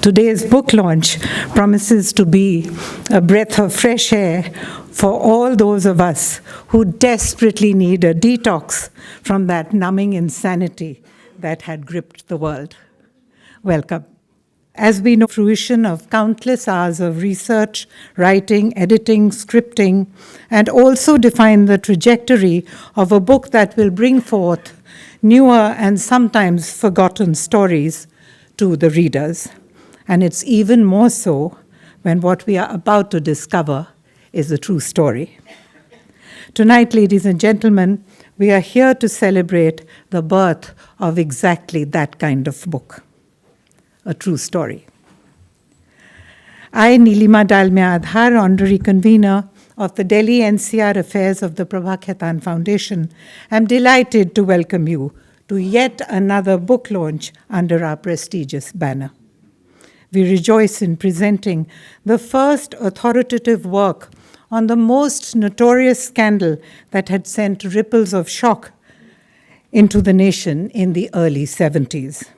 Today's book launch promises to be a breath of fresh air for all those of us who desperately need a detox from that numbing insanity that had gripped the world. Welcome. As we know, fruition of countless hours of research, writing, editing, scripting, and also define the trajectory of a book that will bring forth newer and sometimes forgotten stories to the readers. And it's even more so when what we are about to discover is a true story. Tonight, ladies and gentlemen, we are here to celebrate the birth of exactly that kind of book, a true story. I, Nilima Dalmia Adhar, honorary convener of the Delhi NCR Affairs of the Prabha Khaitan Foundation, am delighted to welcome you to yet another book launch under our prestigious banner. We rejoice in presenting the first authoritative work on the most notorious scandal that had sent ripples of shock into the nation in the early 70s.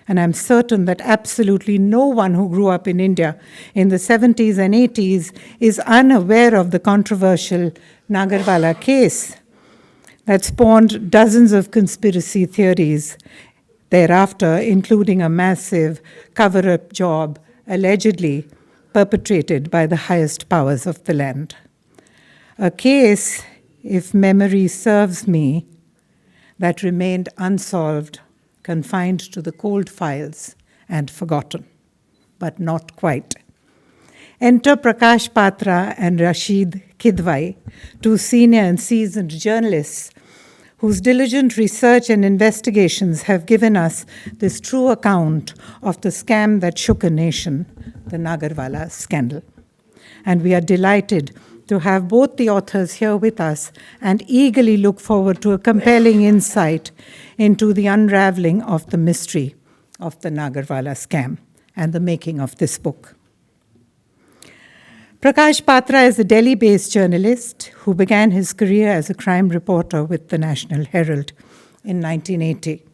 And I'm certain that absolutely no one who grew up in India in the 70s and 80s is unaware of the controversial Nagarwala case that spawned dozens of conspiracy theories thereafter, including a massive cover-up job allegedly perpetrated by the highest powers of the land. A case, if memory serves me, that remained unsolved, confined to the cold files and forgotten, but not quite. Enter Prakash, Patra and Rasheed Kidwai, two senior and seasoned journalists whose diligent research and investigations have given us this true account of the scam that shook a nation, the Nagarwala scandal. And we are delighted to have both the authors here with us and eagerly look forward to a compelling insight into the unraveling of the mystery of the Nagarwala scam and the making of this book. Prakash Patra is a Delhi-based journalist who began his career as a crime reporter with the National Herald in 1980.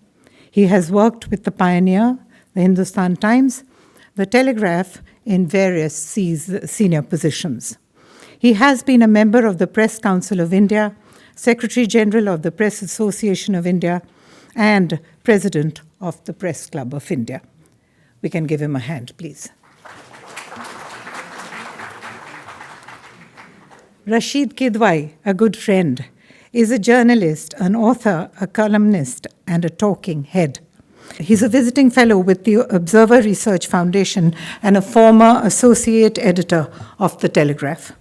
He has worked with the Pioneer, the Hindustan Times, the Telegraph in various senior positions. He has been a member of the Press Council of India, Secretary General of the Press Association of India, and President of the Press Club of India. We can give him a hand, please. Rasheed Kidwai, a good friend, is a journalist, an author, a columnist, and a talking head. He's a visiting fellow with the Observer Research Foundation and a former associate editor of The Telegraph.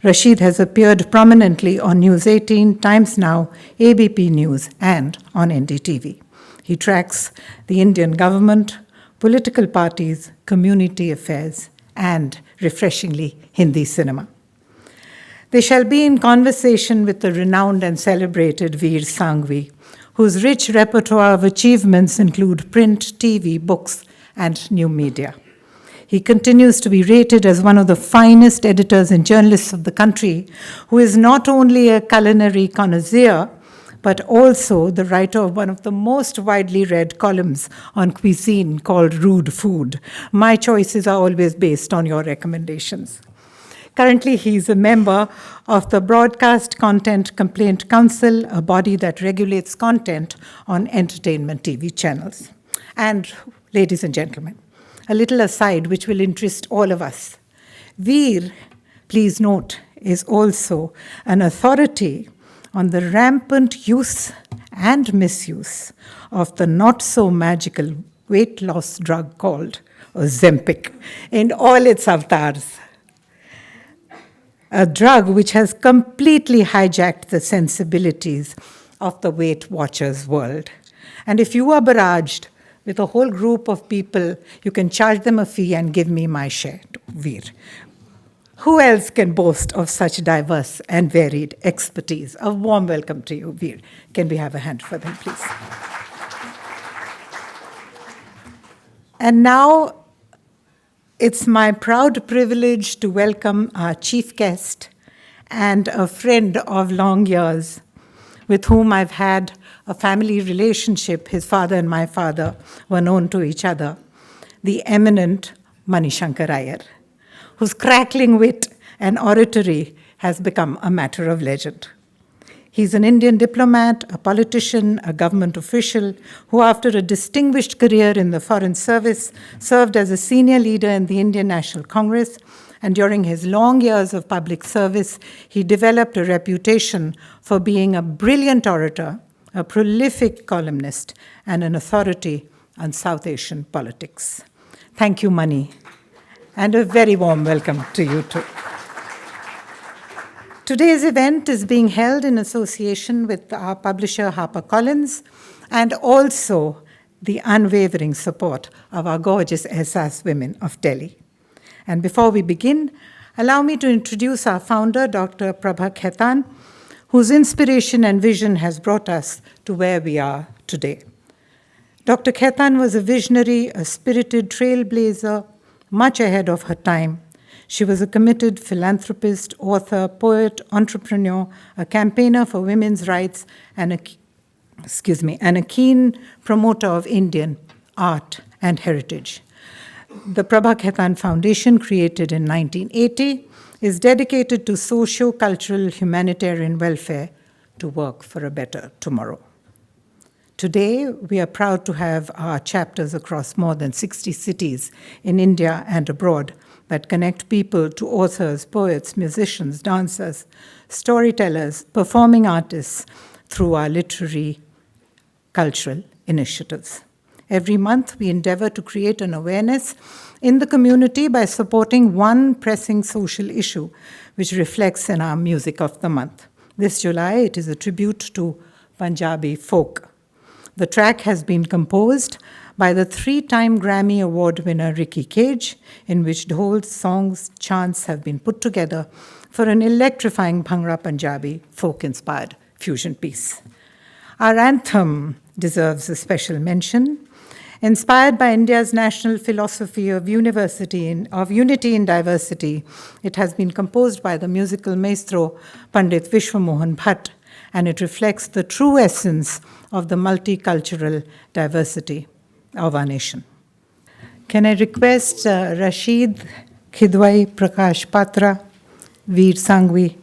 Rasheed has appeared prominently on News 18, Times Now, ABP News, and on NDTV. He tracks the Indian government, political parties, community affairs, and, refreshingly, Hindi cinema. They shall be in conversation with the renowned and celebrated Veer Sanghvi, whose rich repertoire of achievements include print, TV, books, and new media. He continues to be rated as one of the finest editors and journalists of the country, who is not only a culinary connoisseur, but also the writer of one of the most widely read columns on cuisine called Rude Food. My choices are always based on your recommendations. Currently, he is a member of the Broadcast Content Complaint Council, a body that regulates content on entertainment TV channels. And, ladies and gentlemen, a little aside which will interest all of us. Veer, please note, is also an authority on the rampant use and misuse of the not-so-magical weight loss drug called Ozempic in all its avatars. A drug which has completely hijacked the sensibilities of the Weight Watchers world. And if you are barraged with a whole group of people, you can charge them a fee and give me my share, Veer. Who else can boast of such diverse and varied expertise? A warm welcome to you, Veer. Can we have a hand for them, please? And now, it's my proud privilege to welcome our chief guest and a friend of long years with whom I've had a family relationship. His father and my father were known to each other. the eminent Manishankar Iyer, whose crackling wit and oratory has become a matter of legend. He's an Indian diplomat, a politician, a government official who, after a distinguished career in the Foreign Service, served as a senior leader in the Indian National Congress. And during his long years of public service, he developed a reputation for being a brilliant orator, a prolific columnist, and an authority on South Asian politics. Thank you, Mani, and a very warm welcome to you too. Today's event is being held in association with our publisher, Harper and also the unwavering support of our gorgeous Ehsas women of Delhi. And before we begin, allow me to introduce our founder, Dr. Prabha Khaitan, whose inspiration and vision has brought us to where we are today. Dr. Khaitan was a visionary, a spirited trailblazer, much ahead of her time. She was a committed philanthropist, author, poet, entrepreneur, a campaigner for women's rights, and a keen promoter of Indian art and heritage. The Prabha Khaitan Foundation, created in 1980, is dedicated to socio-cultural humanitarian welfare to work for a better tomorrow. Today, we are proud to have our chapters across more than 60 cities in India and abroad that connect people to authors, poets, musicians, dancers, storytellers, performing artists through our literary, cultural initiatives. Every month, we endeavor to create an awareness in the community by supporting one pressing social issue, which reflects in our Music of the Month. This July, it is a tribute to Punjabi folk. The track has been composed by the 3-time Grammy Award winner Ricky Cage, in which dhols, songs, chants have been put together for an electrifying Bhangra Punjabi folk-inspired fusion piece. Our anthem deserves a special mention. Inspired by India's national philosophy of unity in diversity, it has been composed by the musical maestro Pandit Vishwamohan Bhatt, and it reflects the true essence of the multicultural diversity of our nation. Can I request Rasheed, Kidwai, Prakash, Patra, Veer Sangvi,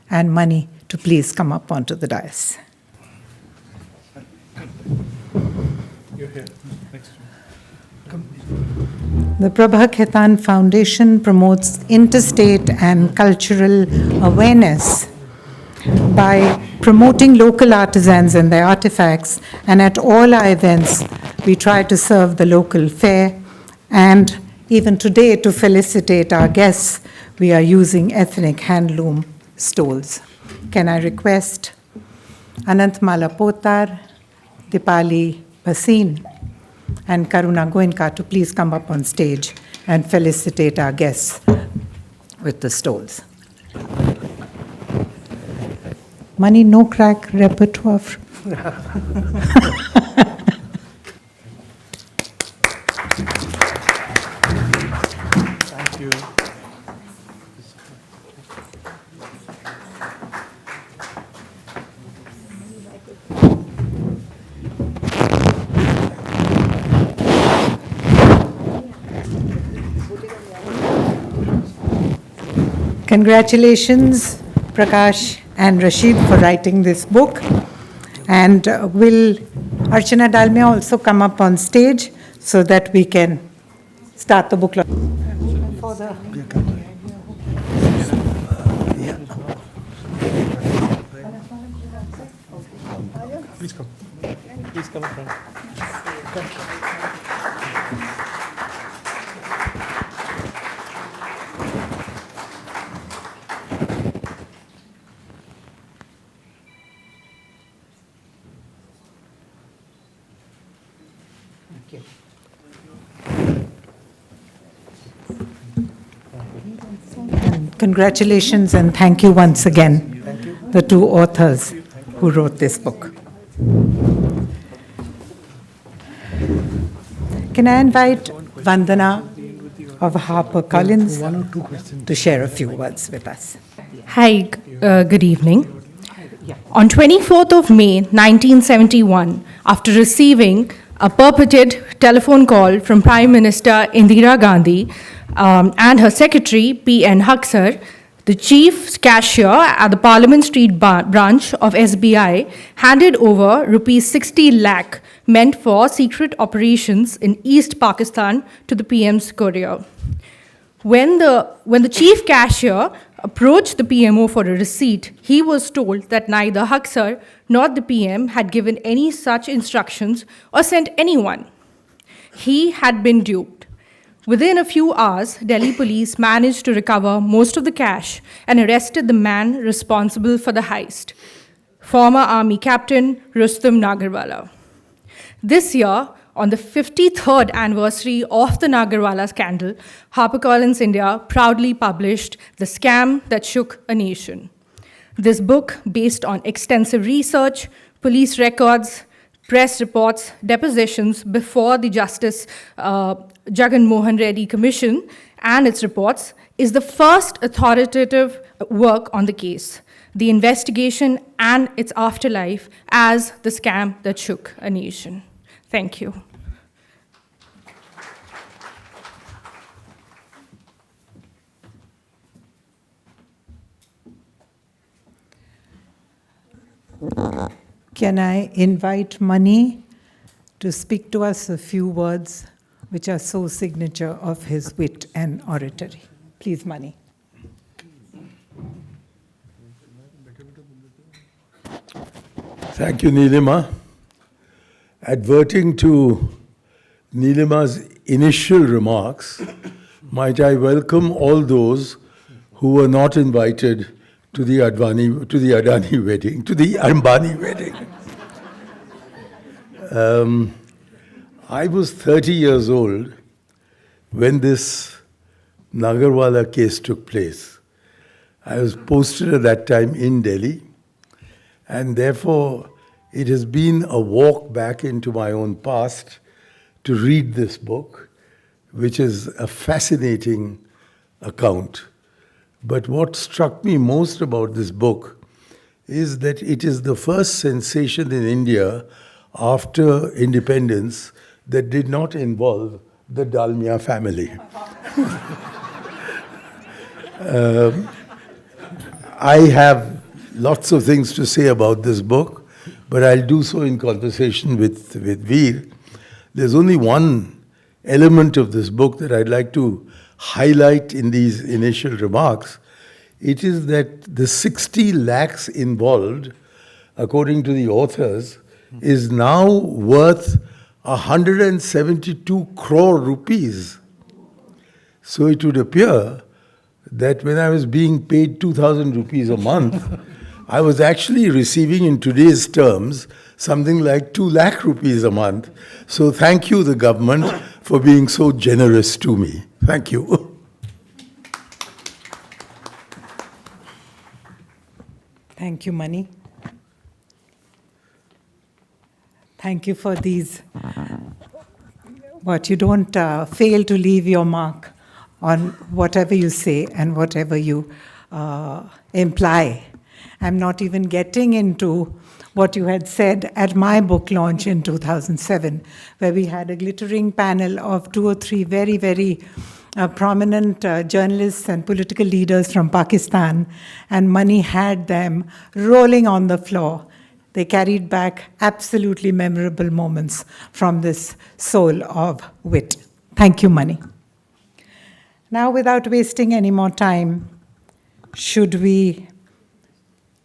and Mani to please come up onto the dais. You're here, next to me. The Prabha Khaitan Foundation promotes interstate and cultural awareness by promoting local artisans and their artifacts, and at all our events, we try to serve the local fare, and even today, to felicitate our guests, we are using ethnic handloom stalls. Can I request Anantmala Potar, Dipali Bhasin, and Karuna Goenka to please come up on stage and felicitate our guests with the stalls. Mani, no crack repertoire. Thank you. Congratulations, Prakash and Rasheed, for writing this book. And will Archana Dalmia also come up on stage so that we can start the book launch? Please come. Please come up front. Congratulations and thank you once again, the two authors who wrote this book. Can I invite Vandana of Harper Collins to share a few words with us? Hi, good evening. On 24th of May 1971, after receiving a purported telephone call from Prime Minister Indira Gandhi and her secretary, P.N. Haksar, the chief cashier at the Parliament Street branch of SBI, handed over rupees 60 lakh meant for secret operations in East Pakistan to the PM's courier. When the chief cashier approached the PMO for a receipt, he was told that neither Haksar nor the PM had given any such instructions or sent anyone. He had been duped. Within a few hours, Delhi police managed to recover most of the cash and arrested the man responsible for the heist, former army captain Rustam Nagarwala. This year, on the 53rd anniversary of the Nagarwala scandal, HarperCollins India proudly published The Scam That Shook a Nation. This book, based on extensive research, police records, press reports, depositions before the Justice Jagan Mohan Reddy Commission and its reports, is the first authoritative work on the case, the investigation and its afterlife as the scam that shook a nation. Thank you. Can I invite Mani to speak to us a few words which are so signature of his wit and oratory? Please, Mani. Thank you, Neelima. Adverting to Neelima's initial remarks, might I welcome all those who were not invited to the Adani wedding, to the Ambani wedding. I was 30 years old when this Nagarwala case took place. I was posted at that time in Delhi, and therefore it has been a walk back into my own past to read this book, which is a fascinating account. But what struck me most about this book is that it is the first sensation in India after independence that did not involve the Dalmia family. I have lots of things to say about this book, but I'll do so in conversation with Veer. There's only one element of this book that I'd like to highlight in these initial remarks. It is that the 60 lakhs involved, according to the authors, is now worth 172 crore rupees. So it would appear that when I was being paid 2,000 rupees a month, I was actually receiving in today's terms something like 2 lakh rupees a month. So thank you, the government, for being so generous to me. Thank you. Thank you, Mani. Thank you for these. You don't fail to leave your mark on whatever you say and whatever you imply. I'm not even getting into what you had said at my book launch in 2007, where we had a glittering panel of 2 or 3 very, very prominent journalists and political leaders from Pakistan, and Mani had them rolling on the floor. They carried back absolutely memorable moments from this soul of wit. Thank you, Mani. Now, without wasting any more time, should we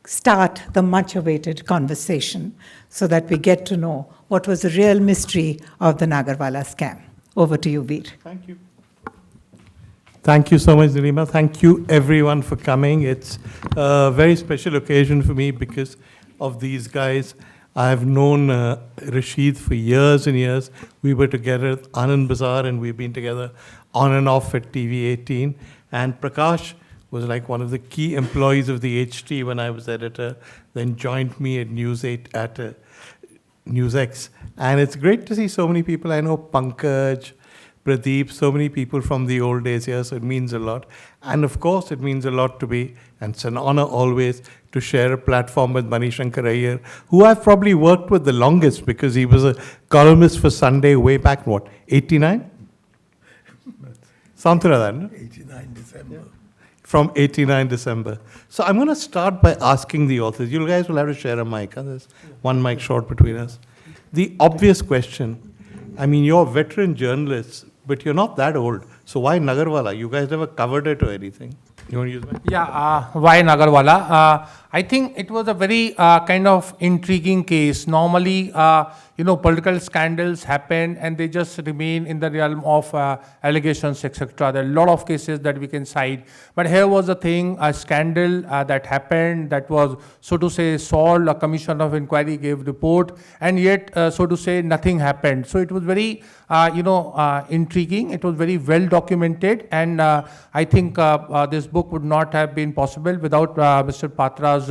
start the much-awaited conversation so that we get to know what was the real mystery of the Nagarwala scam? Over to you, Veer. Thank you. Thank you so much, Neelima. Thank you, everyone, for coming. It's a very special occasion for me because of these guys. I've known Rasheed for years and years. We were together at Anand Bazaar, and we've been together on and off at TV18. And Prakash was like one of the key employees of the HT when I was editor, then joined me at News 8 at NewsX. And it's great to see so many people. I know Pankaj, Pradeep, so many people from the old days here, so it means a lot. And of course, it means a lot to be, and it's an honor always, to share a platform with Manishankar Iyer, who I've probably worked with the longest because he was a columnist for Sunday way back, what, 89? Something like that, no? 89 December. From 89 December. So I'm going to start by asking the authors. You guys will have to share a mic. Huh? There's one mic short between us. The obvious question, I mean, you're veteran journalists, but you're not that old. So why Nagarwala? You guys never covered it or anything. You want to use my? Yeah, why Nagarwala? I think it was a very kind of intriguing case. Normally, political scandals happen and they just remain in the realm of allegations, etc. There are a lot of cases that we can cite. But here was a scandal that happened that was, so to say, solved. A commission of inquiry gave report, and yet, so to say, nothing happened. So it was very, intriguing. It was very well documented, and I think this book would not have been possible without Mr. Patra's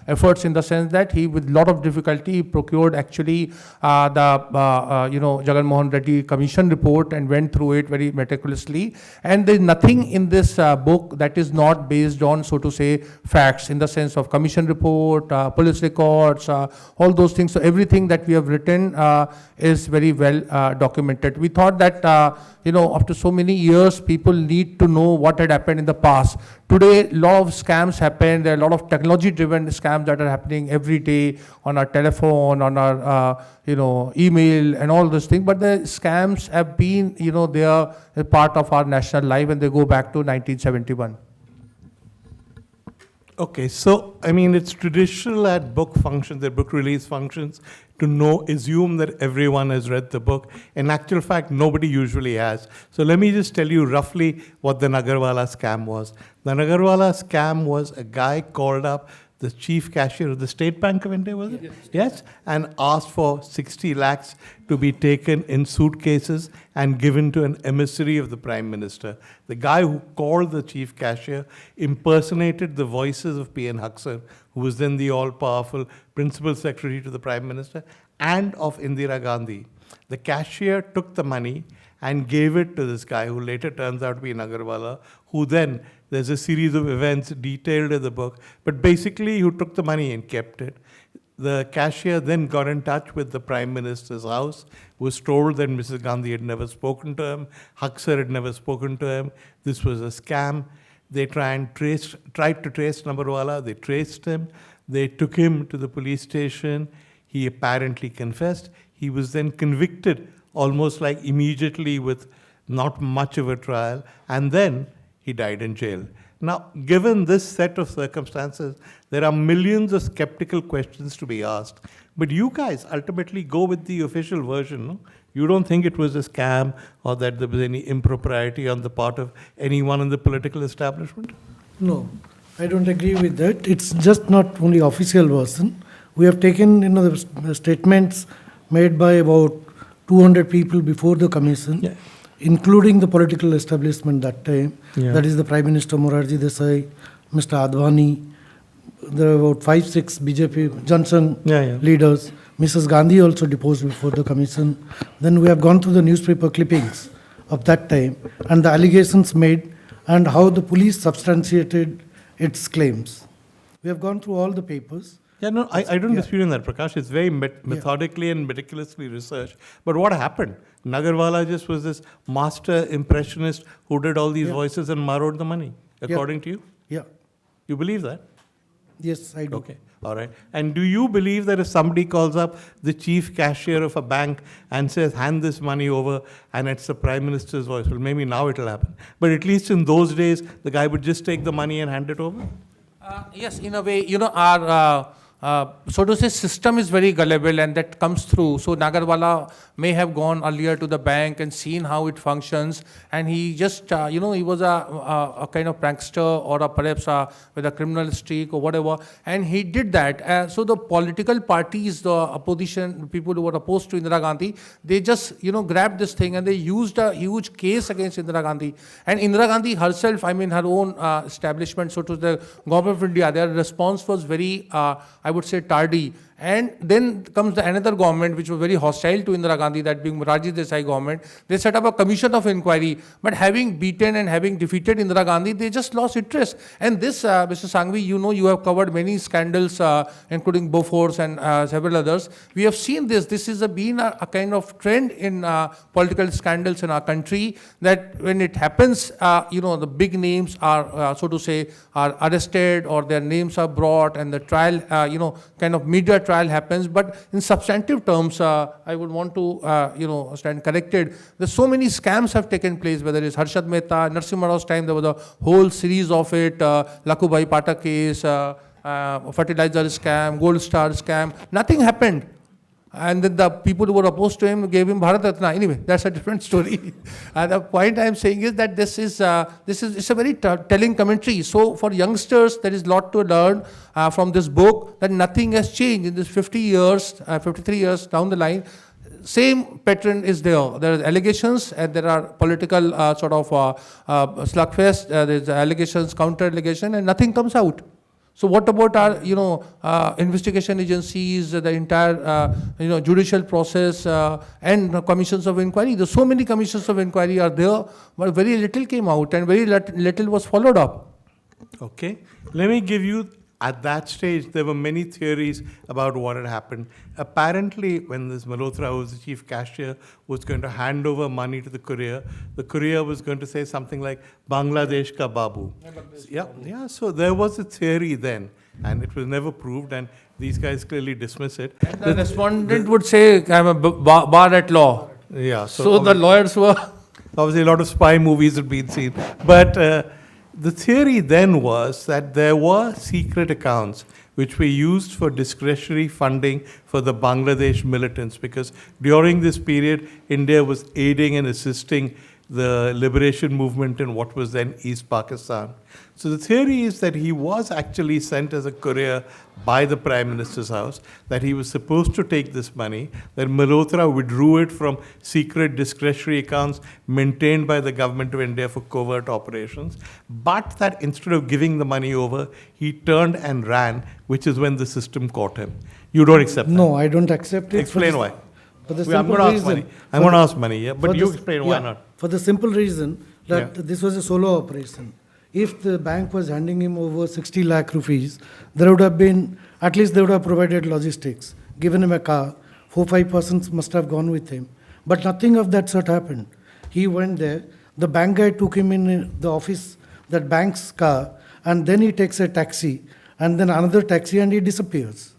efforts, in the sense that he, with a lot of difficulty, procured actually Jagan Mohan Reddy Commission report and went through it very meticulously. And there is nothing in this book that is not based on, so to say, facts, in the sense of commission report, police records, all those things. So everything that we have written is very well documented. We thought that, after so many years, people need to know what had happened in the past. Today, a lot of scams happen. There are a lot of technology-driven scams that are happening every day on our telephone, on our, email, and all those things. But the scams have been, they are a part of our national life, and they go back to 1971. Okay, so, I mean, it's traditional at book functions, at book release functions, to assume that everyone has read the book. In actual fact, nobody usually has. So let me just tell you roughly what the Nagarwala scam was. The Nagarwala scam was a guy called up the chief cashier of the State Bank of India, was it? Yes. And asked for 60 lakhs to be taken in suitcases and given to an emissary of the Prime Minister. The guy who called the chief cashier impersonated the voices of P.N. Huxer, who was then the all-powerful principal secretary to the Prime Minister, and of Indira Gandhi. The cashier took the money and gave it to this guy, who later turns out to be Nagarwala, who then, there's a series of events detailed in the book, but basically who took the money and kept it. The cashier then got in touch with the Prime Minister's house, was told that Mrs. Gandhi had never spoken to him, Huxer had never spoken to him, this was a scam. They tried to trace Nagarwala, they traced him, they took him to the police station, he apparently confessed, he was then convicted almost like immediately with not much of a trial, and then he died in jail. Now, given this set of circumstances, there are millions of skeptical questions to be asked. But you guys ultimately go with the official version, no? You don't think it was a scam or that there was any impropriety on the part of anyone in the political establishment? No, I don't agree with that. It's just not only official version. We have taken the statements made by about 200 people before the commission, including the political establishment that time. That is the Prime Minister Morarji Desai, Mr. Advani. There are about 5-6 BJP Johnson leaders. Mrs. Gandhi also deposed before the commission. Then we have gone through the newspaper clippings of that time and the allegations made and how the police substantiated its claims. We have gone through all the papers. Yeah, no, I don't dispute on that, Prakash. It's very methodically and meticulously researched. But what happened? Nagarwala just was this master impressionist who did all these voices and borrowed the money, according to you? Yeah. You believe that? Yes, I do. Okay, all right. And do you believe that if somebody calls up the chief cashier of a bank and says, hand this money over, and it's the Prime Minister's voice, well, maybe now it'll happen. But at least in those days, the guy would just take the money and hand it over? Yes, in a way, our so to say, system is very gullible, and that comes through. So Nagarwala may have gone earlier to the bank and seen how it functions, and he just, he was a kind of prankster or perhaps with a criminal streak or whatever, and he did that. So the political parties, the opposition, people who were opposed to Indira Gandhi, they just, grabbed this thing and they used a huge case against Indira Gandhi. And Indira Gandhi herself, her own establishment, so to the government of India, their response was very, I would say, tardy. And then comes another government which was very hostile to Indira Gandhi, that being Rajiv Desai government. They set up a commission of inquiry, but having beaten and having defeated Indira Gandhi, they just lost interest. And this, Mr. Sanghvi, you have covered many scandals, including Bofors and several others. We have seen this. This has been a kind of trend in political scandals in our country, that when it happens, the big names are, so to say, are arrested, or their names are brought, and the trial, kind of media trial happens. But in substantive terms, I would want to, stand corrected. There's so many scams have taken place, whether it's Harshad Mehta, Narasimha Rao's time, there was a whole series of it, Lakubhai Pata case, fertilizer scam, gold star scam. Nothing happened. And then the people who were opposed to him gave him Bharat Ratna. Anyway, that's a different story. The point I'm saying is that it's a very telling commentary. So for youngsters, there is a lot to learn from this book, that nothing has changed in this 50 years, 53 years down the line. Same pattern is there. There are allegations, and there are political slugfest. There's allegations, counter allegation, and nothing comes out. So what about our, investigation agencies, the entire, judicial process, and commissions of inquiry? There's so many commissions of inquiry are there, but very little came out, and very little was followed up. Okay. Let me give you, at that stage, there were many theories about what had happened. Apparently, when this Malhotra, who was the chief cashier, was going to hand over money to the courier was going to say something like, Bangladesh ka babu. Yeah, so there was a theory then, and it was never proved, and these guys clearly dismiss it. And the respondent would say, I'm a bar at law. Yeah. So the lawyers were... Obviously, a lot of spy movies had been seen. But the theory then was that there were secret accounts which were used for discretionary funding for the Bangladesh militants, because during this period, India was aiding and assisting the liberation movement in what was then East Pakistan. So the theory is that he was actually sent as a courier by the Prime Minister's house, that he was supposed to take this money, that Malhotra withdrew it from secret discretionary accounts maintained by the government of India for covert operations, but that instead of giving the money over, he turned and ran, which is when the system caught him. You don't accept that? No, I don't accept it. Explain why. For the I'm simple going to ask reason. money. I'm going to ask money, yeah. But you explain why not. For the simple reason that this was a solo operation. If the bank was handing him over 60 lakh rupees, there would have been, at least they would have provided logistics, given him a car, 4-5 persons must have gone with him. But nothing of that sort happened. He went there, the bank guy took him in the office, that bank's car, and then he takes a taxi, and then another taxi, and he disappears.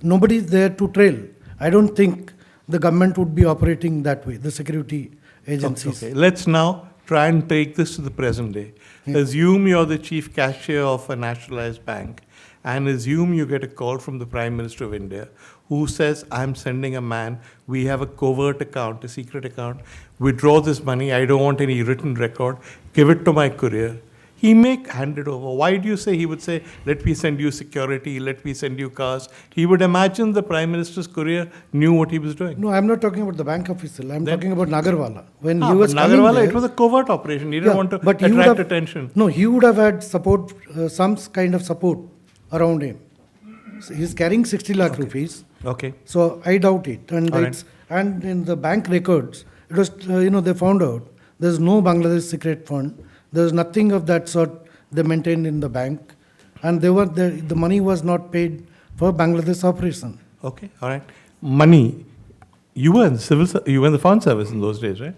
Nobody is there to trail. I don't think the government would be operating that way, the security agencies. Okay, let's now try and take this to the present day. Yeah. Assume you're the chief cashier of a nationalized bank, and assume you get a call from the Prime Minister of India who says, I'm sending a man, we have a covert account, a secret account, withdraw this money, I don't want any written record, give it to my courier. He may hand it over. Why do you say he would say, let me send you security, let me send you cars? He would imagine the Prime Minister's courier knew what he was doing. No, I'm not talking about the bank official. I'm talking about Nagarwala. When he was coming Nagarwala, there, it was a covert operation. He didn't want to attract attention. No, he would have had support, some kind of support around him. So he's carrying 60 lakh rupees. Okay. So I doubt it. And and in the bank records, it was, they found out there's no Bangladesh secret fund. There's nothing of that sort they maintained in the bank, and the money was not paid for Bangladesh operation. Okay, all right. Money. You were in the foreign service in those days, right?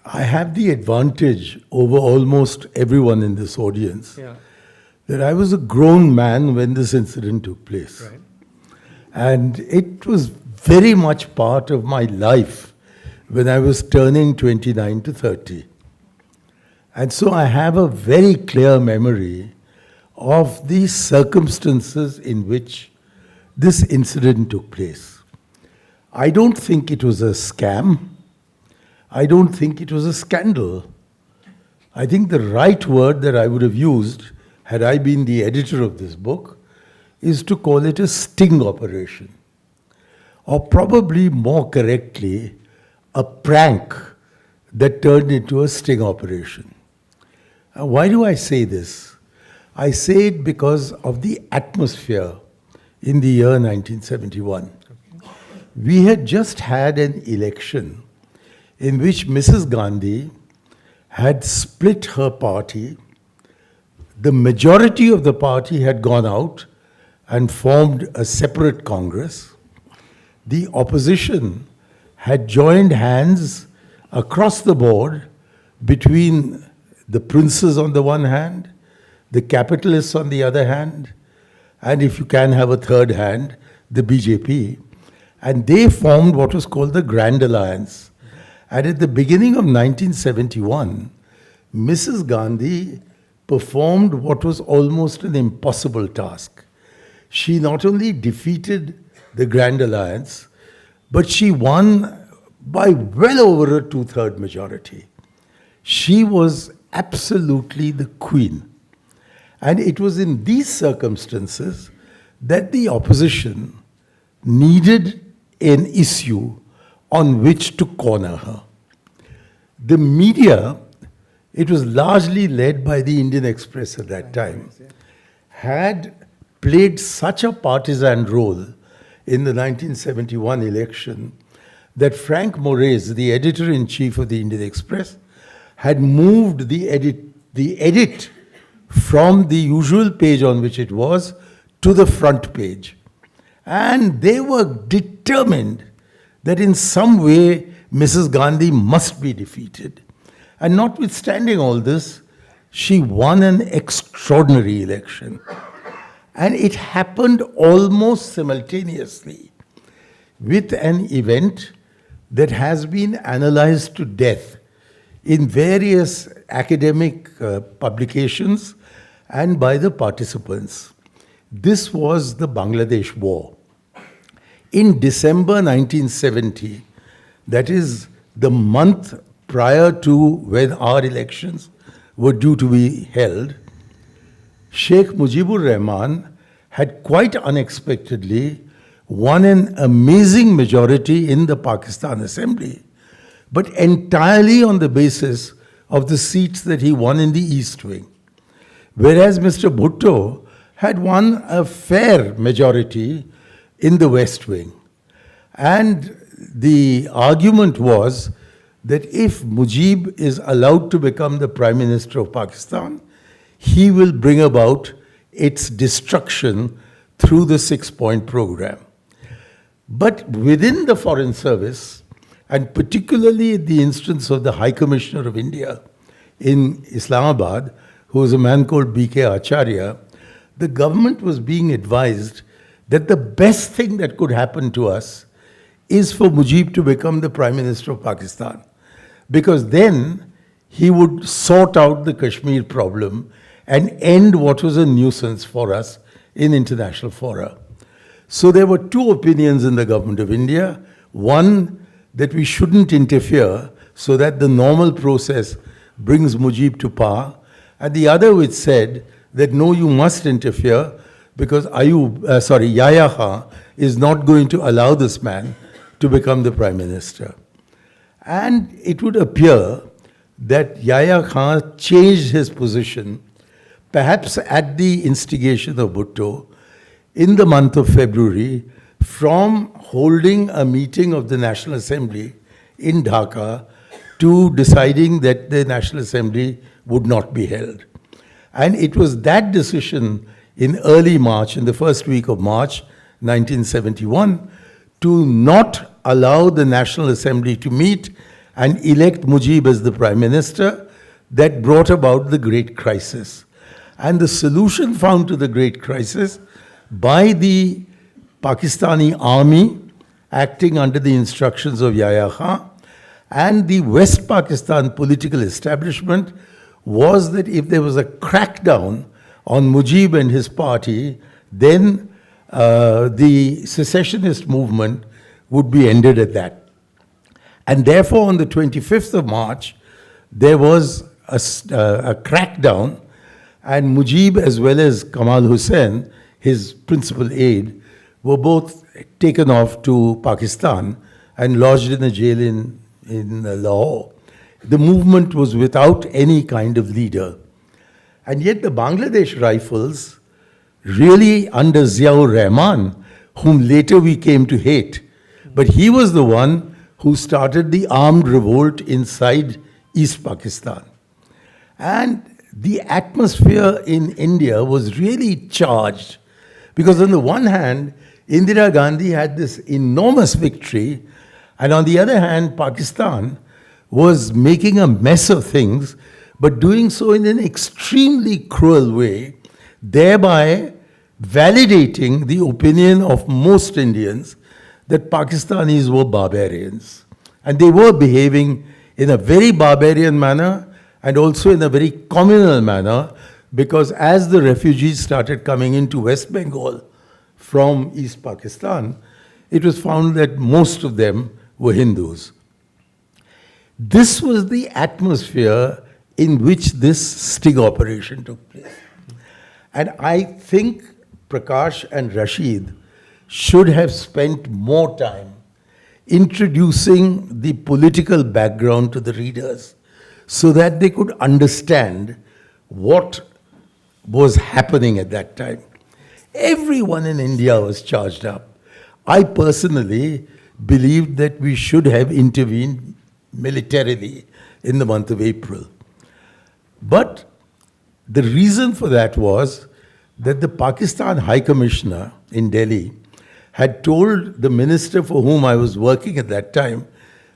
I have the advantage over almost everyone in this audience that I was a grown man when this incident took place. Right. And it was very much part of my life when I was turning 29 to 30. And so I have a very clear memory of the circumstances in which this incident took place. I don't think it was a scam. I don't think it was a scandal. I think the right word that I would have used, had I been the editor of this book, is to call it a sting operation. Or probably more correctly, a prank that turned into a sting operation. Why do I say this? I say it because of the atmosphere in the year 1971. We had just had an election in which Mrs. Gandhi had split her party. The majority of the party had gone out and formed a separate Congress. The opposition had joined hands across the board between the princes on the one hand, the capitalists on the other hand, and if you can have a third hand, the BJP. And they formed what was called the Grand Alliance. And at the beginning of 1971, Mrs. Gandhi performed what was almost an impossible task. She not only defeated the Grand Alliance, but she won by well over a two-third majority. She was absolutely the queen. And it was in these circumstances that the opposition needed an issue on which to corner her. The media, it was largely led by the Indian Express at that time, had played such a partisan role in the 1971 election that Frank Moraes, the editor-in-chief of the Indian Express, had moved the edit from the usual page on which it was to the front page. And they were determined that in some way Mrs. Gandhi must be defeated. And notwithstanding all this, she won an extraordinary election. And it happened almost simultaneously with an event that has been analyzed to death in various academic publications and by the participants. This was the Bangladesh War. In December 1970, that is the month prior to when our elections were due to be held, Sheikh Mujibur Rahman had quite unexpectedly won an amazing majority in the Pakistan Assembly, but entirely on the basis of the seats that he won in the East Wing. Whereas Mr. Bhutto had won a fair majority in the West Wing. And the argument was that if Mujib is allowed to become the Prime Minister of Pakistan, he will bring about its destruction through the 6-point program. But within the Foreign Service, and particularly the instance of the High Commissioner of India in Islamabad, who was a man called B.K. Acharya, the government was being advised that the best thing that could happen to us is for Mujib to become the Prime Minister of Pakistan. Because then he would sort out the Kashmir problem and end what was a nuisance for us in international fora. So there were two opinions in the government of India. One, that we shouldn't interfere so that the normal process brings Mujib to power. And the other which said that no, you must interfere because Yahya Khan is not going to allow this man to become the Prime Minister. And it would appear that Yahya Khan changed his position, perhaps at the instigation of Bhutto, in the month of February, from holding a meeting of the National Assembly in Dhaka to deciding that the National Assembly would not be held. And it was that decision in early March, in the first week of March 1971, to not allow the National Assembly to meet and elect Mujib as the Prime Minister that brought about the Great Crisis. And the solution found to the Great Crisis by the Pakistani army acting under the instructions of Yahya Khan and the West Pakistan political establishment was that if there was a crackdown on Mujib and his party, then the secessionist movement would be ended at that. And therefore, on the 25th of March, there was a crackdown, and Mujib as well as Kamal Hussain, his principal aide, were both taken off to Pakistan and lodged in a jail in Lahore. The movement was without any kind of leader. And yet the Bangladesh Rifles really under Ziaur Rahman, whom later we came to hate. But he was the one who started the armed revolt inside East Pakistan. And the atmosphere in India was really charged because on the one hand, Indira Gandhi had this enormous victory, and on the other hand, Pakistan was making a mess of things, but doing so in an extremely cruel way, thereby validating the opinion of most Indians that Pakistanis were barbarians. And they were behaving in a very barbarian manner and also in a very communal manner, because as the refugees started coming into West Bengal from East Pakistan, it was found that most of them were Hindus. This was the atmosphere in which this sting operation took place. And I think Prakash and Rasheed should have spent more time introducing the political background to the readers so that they could understand what was happening at that time. Everyone in India was charged up. I personally believed that we should have intervened militarily in the month of April. But the reason for that was that the Pakistan High Commissioner in Delhi had told the minister for whom I was working at that time,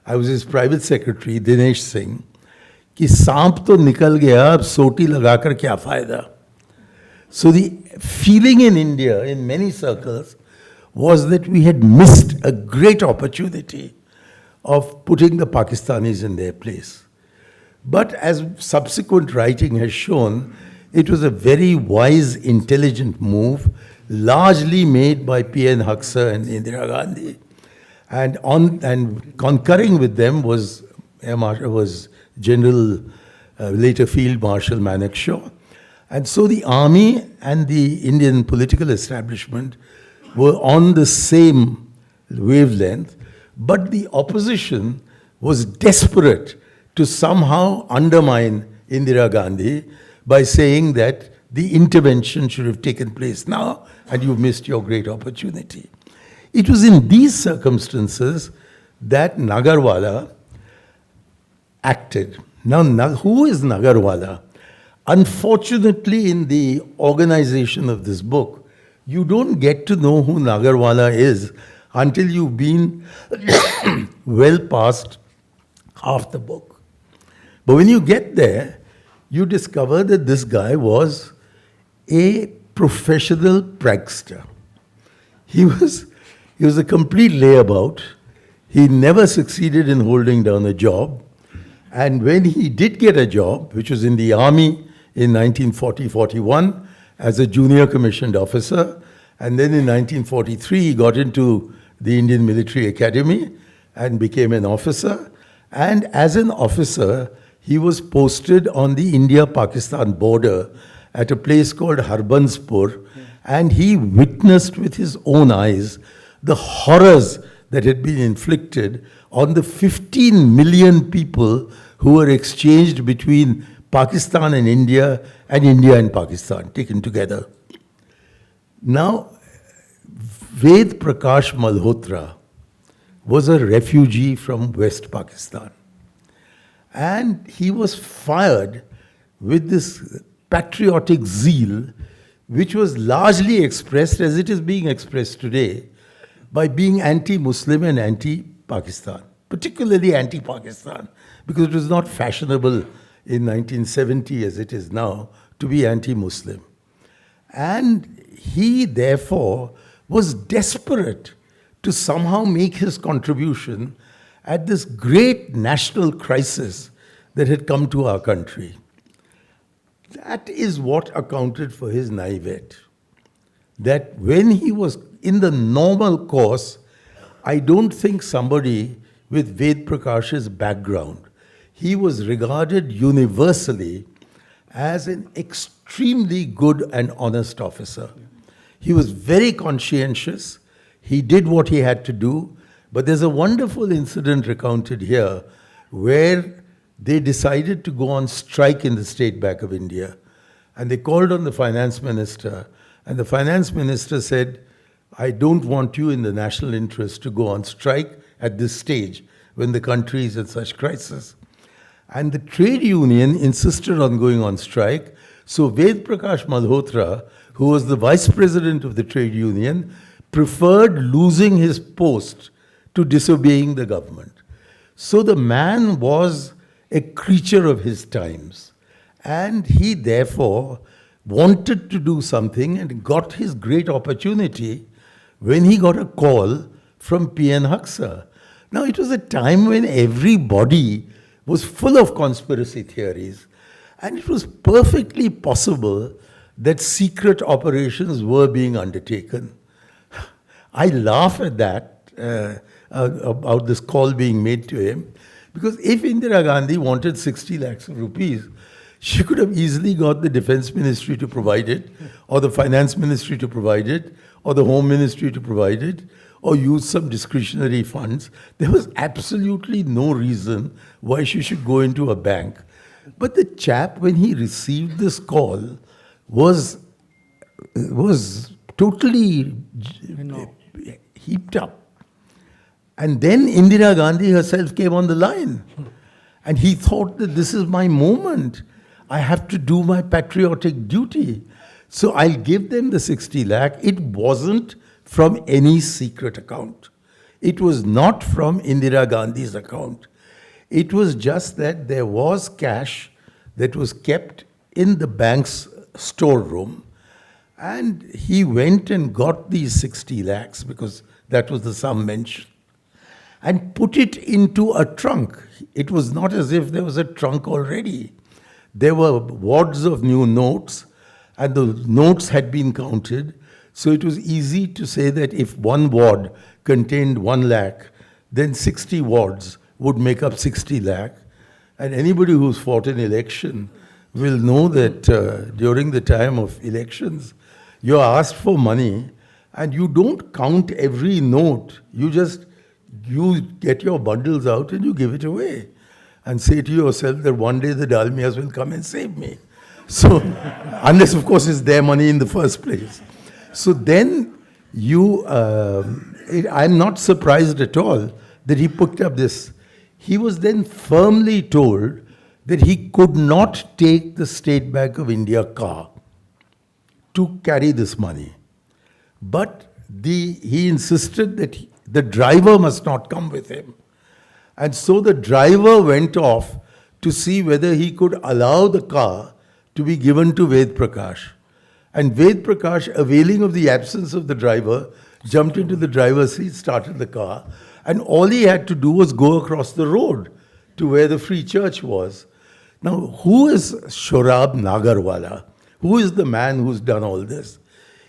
I was his private secretary, Dinesh Singh, कि सांप तो निकल गया, अब सोटी लगाकर क्या फायदा? So the feeling in India, in many circles, was that we had missed a great opportunity of putting the Pakistanis in their place. But as subsequent writing has shown, it was a very wise, intelligent move, largely made by P.N. Huxer and Indira Gandhi. And concurring with them was General, later Field Marshal Manekshaw. And so the army and the Indian political establishment were on the same wavelength, but the opposition was desperate to somehow undermine Indira Gandhi by saying that the intervention should have taken place now and you've missed your great opportunity. It was in these circumstances that Nagarwala acted. Now, who is Nagarwala? Unfortunately, in the organization of this book, you don't get to know who Nagarwala is until you've been well past half the book. But when you get there, you discover that this guy was a professional prankster. He was a complete layabout. He never succeeded in holding down a job. And when he did get a job, which was in the army in 1940-41 as a junior commissioned officer, and then in 1943 he got into the Indian Military Academy and became an officer. And as an officer, he was posted on the India-Pakistan border at a place called Harbanspur, and he witnessed with his own eyes the horrors that had been inflicted on the 15 million people who were exchanged between Pakistan and India and Pakistan, taken together. Now, Ved Prakash Malhotra was a refugee from West Pakistan. And he was fired with this patriotic zeal, which was largely expressed, as it is being expressed today, by being anti-Muslim and anti-Pakistan, particularly anti-Pakistan, because it was not fashionable in 1970 as it is now to be anti-Muslim. And he, therefore, was desperate to somehow make his contribution at this great national crisis that had come to our country. That is what accounted for his naivete. That when he was in the normal course, I don't think somebody with Ved Prakash's background, he was regarded universally as an extremely good and honest officer. He was very conscientious. He did what he had to do. But there's a wonderful incident recounted here where they decided to go on strike in the State Bank of India. And they called on the finance minister And the finance minister said, I don't want you in the national interest to go on strike at this stage when the country is in such crisis. And the trade union insisted on going on strike. So Ved Prakash Malhotra, who was the vice president of the trade union, preferred losing his post to disobeying the government. So the man was a creature of his times. And he therefore wanted to do something and got his great opportunity when he got a call from P.N. Haksar. Now, it was a time when everybody was full of conspiracy theories, and it was perfectly possible that secret operations were being undertaken. I laugh at that, about this call being made to him, because if Indira Gandhi wanted 60 lakhs of rupees, she could have easily got the defense ministry to provide it, or the finance ministry to provide it, or the home ministry to provide it, or use some discretionary funds. There was absolutely no reason why she should go into a bank. But the chap, when he received this call, was totally heaped up. And then Indira Gandhi herself came on the line. And he thought that this is my moment. I have to do my patriotic duty. So I'll give them the 60 lakh. It wasn't from any secret account. It was not from Indira Gandhi's account. It was just that there was cash that was kept in the bank's storeroom, and he went and got these 60 lakhs, because that was the sum mentioned, and put it into a trunk. It was not as if there was a trunk already. There were wads of new notes, and the notes had been counted. So it was easy to say that if one ward contained 1 lakh, then 60 wards would make up 60 lakh. And anybody who's fought an election will know that during the time of elections, you're asked for money and you don't count every note. You get your bundles out and you give it away and say to yourself that one day the Dalmias will come and save me. So, unless of course it's their money in the first place. So then I'm not surprised at all that he picked up this. He was then firmly told that he could not take the State Bank of India car to carry this money. But he insisted that the driver must not come with him. And so the driver went off to see whether he could allow the car to be given to Ved Prakash. And Ved Prakash, availing of the absence of the driver, jumped into the driver's seat, started the car, and all he had to do was go across the road to where the Free Church was. Now, who is Shorab Nagarwala? Who is the man who's done all this?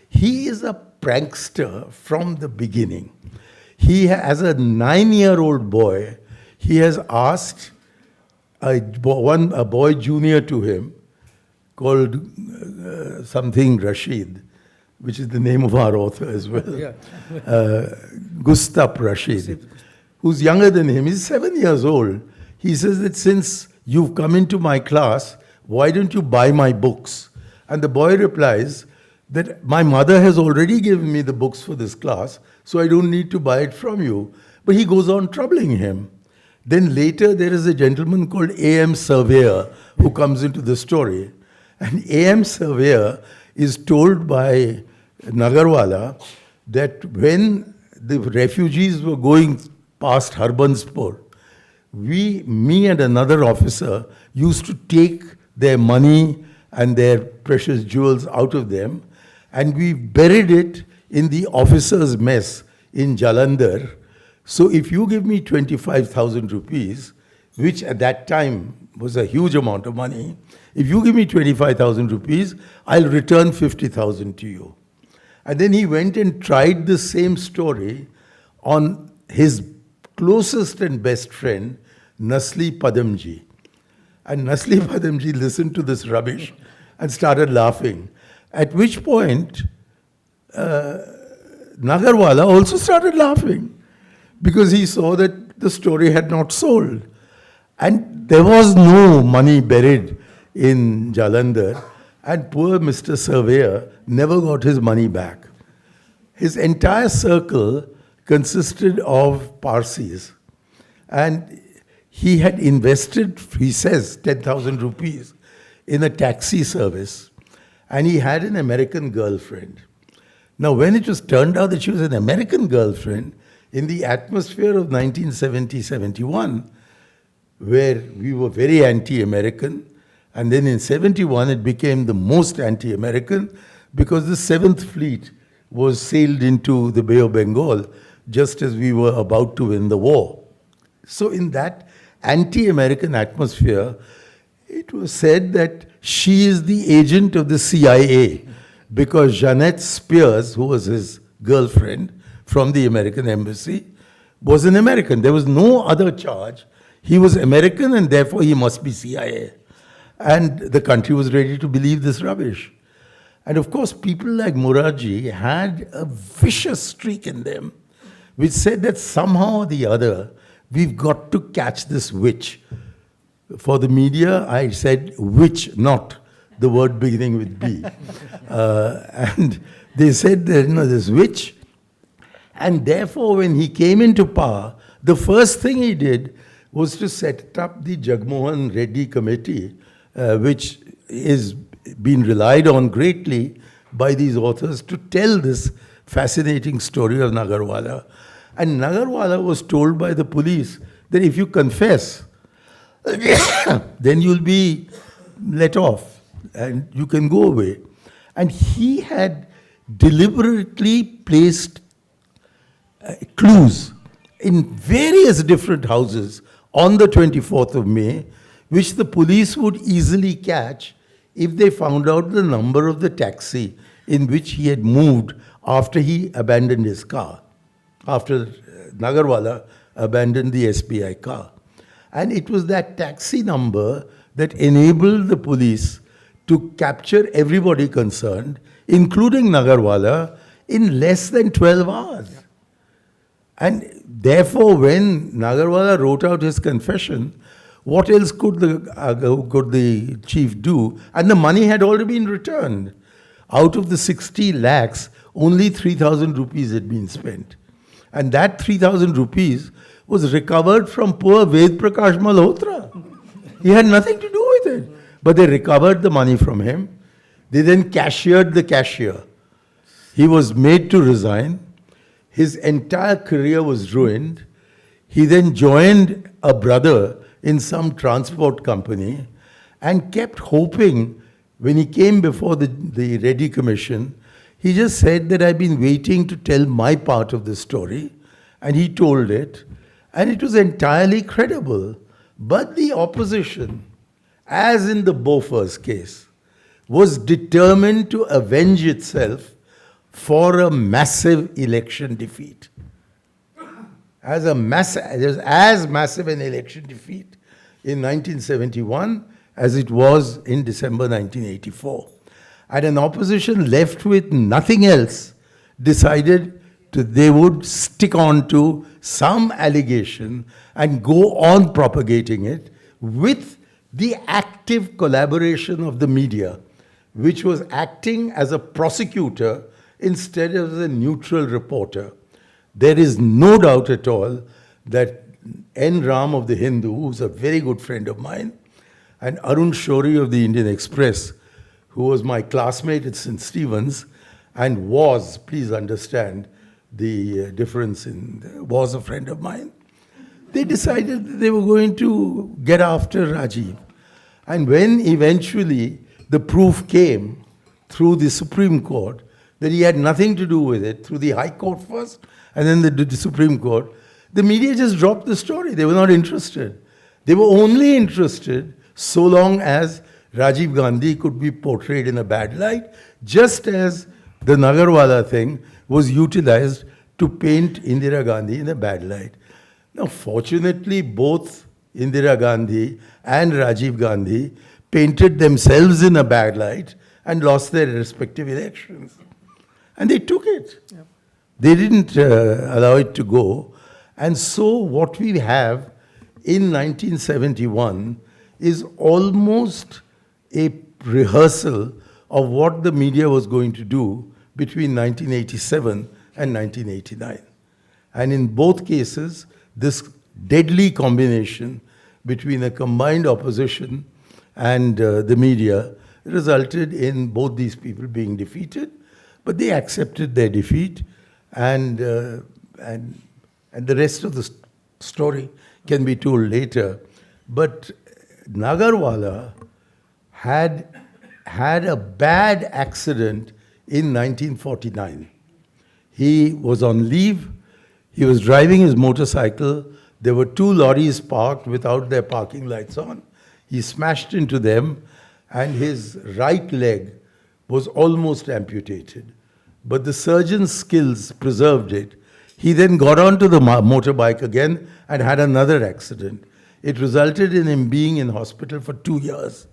He is a prankster from the beginning. As a 9-year-old boy, he has asked a boy junior to him, called something Rasheed, which is the name of our author as well. Yeah. Gustap Rasheed, who's younger than him. He's 7 years old. He says that since you've come into my class, why don't you buy my books? And the boy replies that my mother has already given me the books for this class, so I don't need to buy it from you. But he goes on troubling him. Then later there is a gentleman called A.M. Surveyor who comes into the story. And A.M. Surveyor is told by Nagarwala that when the refugees were going past Harbanspur, me and another officer used to take their money and their precious jewels out of them, and we buried it in the officers' mess in Jalandhar. So if you give me 25,000 rupees, which at that time was a huge amount of money, if you give me 25,000 rupees, I'll return 50,000 to you. And then he went and tried the same story on his closest and best friend, Nasli Padamji. And Nasli Padamji listened to this rubbish and started laughing. At which point, Nagarwala also started laughing because he saw that the story had not sold. And there was no money buried in Jalandhar. And poor Mr. Surveyor never got his money back. His entire circle consisted of Parsis. And he had invested, he says, 10,000 rupees in a taxi service. And he had an American girlfriend. Now, when it was turned out that she was an American girlfriend, in the atmosphere of 1970-71, where we were very anti-American, and then in 71 it became the most anti-American because the 7th Fleet was sailed into the Bay of Bengal just as we were about to win the war. So in that anti-American atmosphere, it was said that she is the agent of the CIA because Jeanette Spears, who was his girlfriend from the American embassy, was an American. There was no other charge. He was American and therefore he must be CIA. And the country was ready to believe this rubbish. And of course, people like Murarji had a vicious streak in them, which said that somehow or the other, we've got to catch this witch. For the media, I said witch, not the word beginning with B. And they said that, this witch. And therefore, when he came into power, the first thing he did was to set up the Jagmohan Reddy Committee, which is been relied on greatly by these authors to tell this fascinating story of Nagarwala. And Nagarwala was told by the police that if you confess, then you'll be let off and you can go away. And he had deliberately placed clues in various different houses on the 24th of May, which the police would easily catch if they found out the number of the taxi in which he had moved after he abandoned his car, after Nagarwala abandoned the SBI car. And it was that taxi number that enabled the police to capture everybody concerned, including Nagarwala, in less than 12 hours. And therefore, when Nagarwala wrote out his confession, what else could the chief do? And the money had already been returned. Out of the 60 lakhs, only 3,000 rupees had been spent. And that 3,000 rupees was recovered from poor Prakash Malhotra. He had nothing to do with it. But they recovered the money from him. They then cashiered the cashier. He was made to resign. His entire career was ruined. He then joined a brother in some transport company and kept hoping. When he came before the Reddy Commission, he just said that I've been waiting to tell my part of the story, and he told it, and it was entirely credible. But the opposition, as in the Bofors case, was determined to avenge itself for a massive election defeat. As massive an election defeat in 1971 as it was in December 1984. And an opposition left with nothing else decided they would stick on to some allegation and go on propagating it with the active collaboration of the media, which was acting as a prosecutor instead of as a neutral reporter. There is no doubt at all that N. Ram of the Hindu, who's a very good friend of mine, and Arun Shori of the Indian Express, who was my classmate at St. Stephen's and was, please understand the difference was a friend of mine, they decided that they were going to get after Rajiv. And when eventually the proof came through the Supreme Court that he had nothing to do with it, through the High Court first, and then the Supreme Court, the media just dropped the story. They were not interested. They were only interested so long as Rajiv Gandhi could be portrayed in a bad light, just as the Nagarwala thing was utilized to paint Indira Gandhi in a bad light. Now, fortunately, both Indira Gandhi and Rajiv Gandhi painted themselves in a bad light and lost their respective elections. And they took it. Yep. They didn't allow it to go. And so what we have in 1971 is almost a rehearsal of what the media was going to do between 1987 and 1989. And in both cases, this deadly combination between a combined opposition and the media resulted in both these people being defeated, but they accepted their defeat, and the rest of the story can be told later. But Nagarwala had a bad accident in 1949. He was on leave. He was driving his motorcycle. There were 2 lorries parked without their parking lights on. He smashed into them, and his right leg was almost amputated. But the surgeon's skills preserved it. He then got onto the motorbike again and had another accident. It resulted in him being in hospital for 2 years.